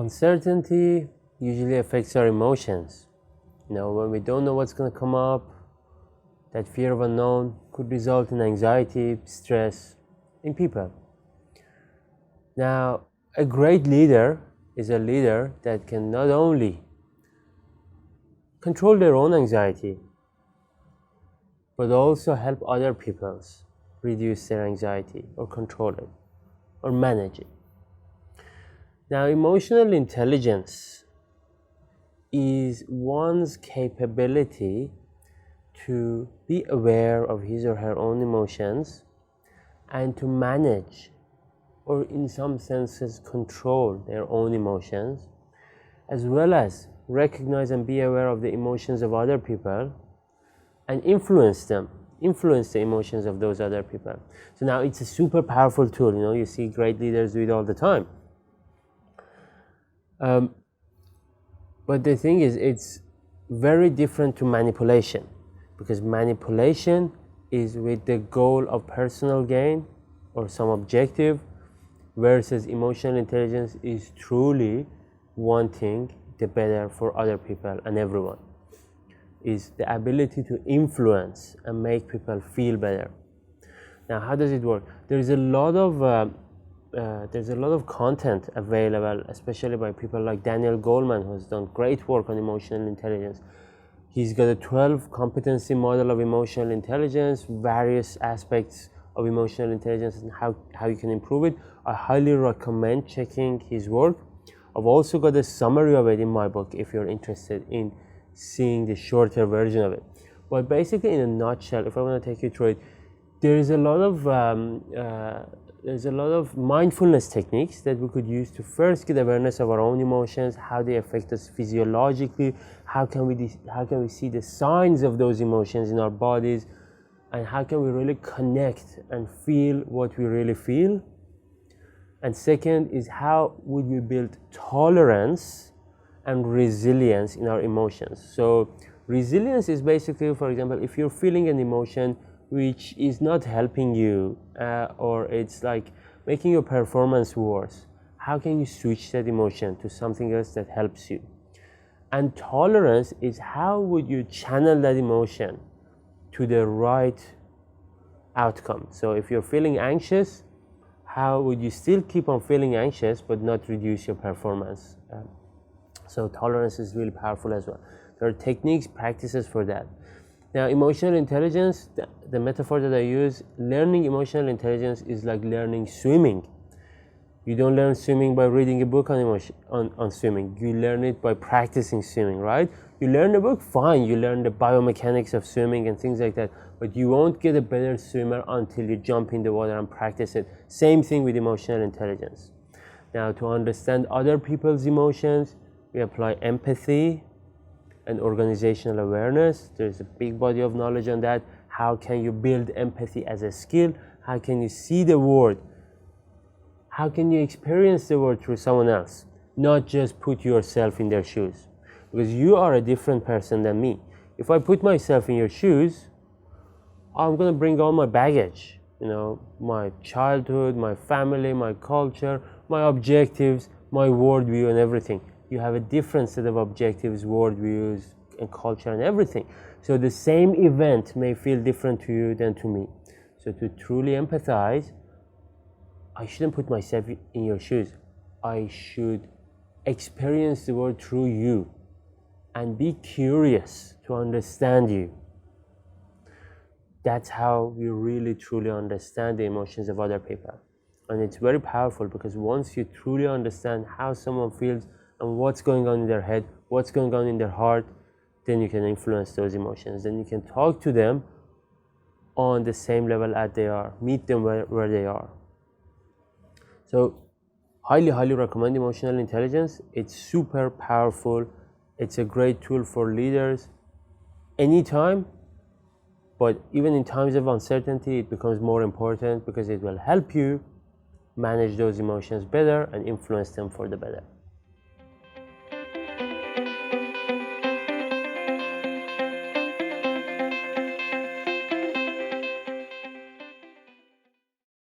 Uncertainty usually affects our emotions. When we don't know what's going to come up, that fear of unknown could result in anxiety, stress in people. Now, a great leader is a leader that can not only control their own anxiety, but also help other people reduce their anxiety or control it or manage it. Now, emotional intelligence is one's capability to be aware of his or her own emotions and to manage, or in some senses control, their own emotions, as well as recognize and be aware of the emotions of other people and influence the emotions of those other people. So now it's a super powerful tool. You see great leaders do it all the time. But the thing is, it's very different to manipulation, because manipulation is with the goal of personal gain or some objective, versus emotional intelligence is truly wanting the better for other people and everyone. Is the ability to influence and make people feel better. Now, how does it work? There's a lot of content available, especially by people like Daniel Goleman, who has done great work on emotional intelligence. He's got a 12 competency model of emotional intelligence, various aspects of emotional intelligence and how you can improve it. I highly recommend checking his work. I've also got a summary of it in my book if you're interested in seeing the shorter version of it. But basically, in a nutshell, if I want to take you through it, there's a lot of mindfulness techniques that we could use to first get awareness of our own emotions, how they affect us physiologically, how can we see the signs of those emotions in our bodies, and how can we really connect and feel what we really feel. And second is, how would we build tolerance and resilience in our emotions. So resilience is basically, for example, if you're feeling an emotion which is not helping you, or it's like making your performance worse, how can you switch that emotion to something else that helps you? And tolerance is, how would you channel that emotion to the right outcome? So if you're feeling anxious, how would you still keep on feeling anxious but not reduce your performance? So tolerance is really powerful as well. There are techniques, practices for that. Now, emotional intelligence, the metaphor that I use, learning emotional intelligence is like learning swimming. You don't learn swimming by reading a book on swimming. You learn it by practicing swimming, right? You learn the book, fine. You learn the biomechanics of swimming and things like that. But you won't get a better swimmer until you jump in the water and practice it. Same thing with emotional intelligence. Now, to understand other people's emotions, we apply empathy and organizational awareness. There's a big body of knowledge on that. How can you build empathy as a skill? How can you see the world? How can you experience the world through someone else? Not just put yourself in their shoes. Because you are a different person than me. If I put myself in your shoes, I'm going to bring all my baggage. My childhood, my family, my culture, my objectives, my worldview and everything. You have a different set of objectives, worldviews, and culture and everything. So the same event may feel different to you than to me. So to truly empathize, I shouldn't put myself in your shoes. I should experience the world through you and be curious to understand you. That's how we really truly understand the emotions of other people. And it's very powerful, because once you truly understand how someone feels and what's going on in their head, what's going on in their heart, then you can influence those emotions. Then you can talk to them on the same level as they are, meet them where they are. So highly recommend emotional intelligence. It's super powerful. It's a great tool for leaders anytime, but even in times of uncertainty, it becomes more important, because it will help you manage those emotions better and influence them for the better.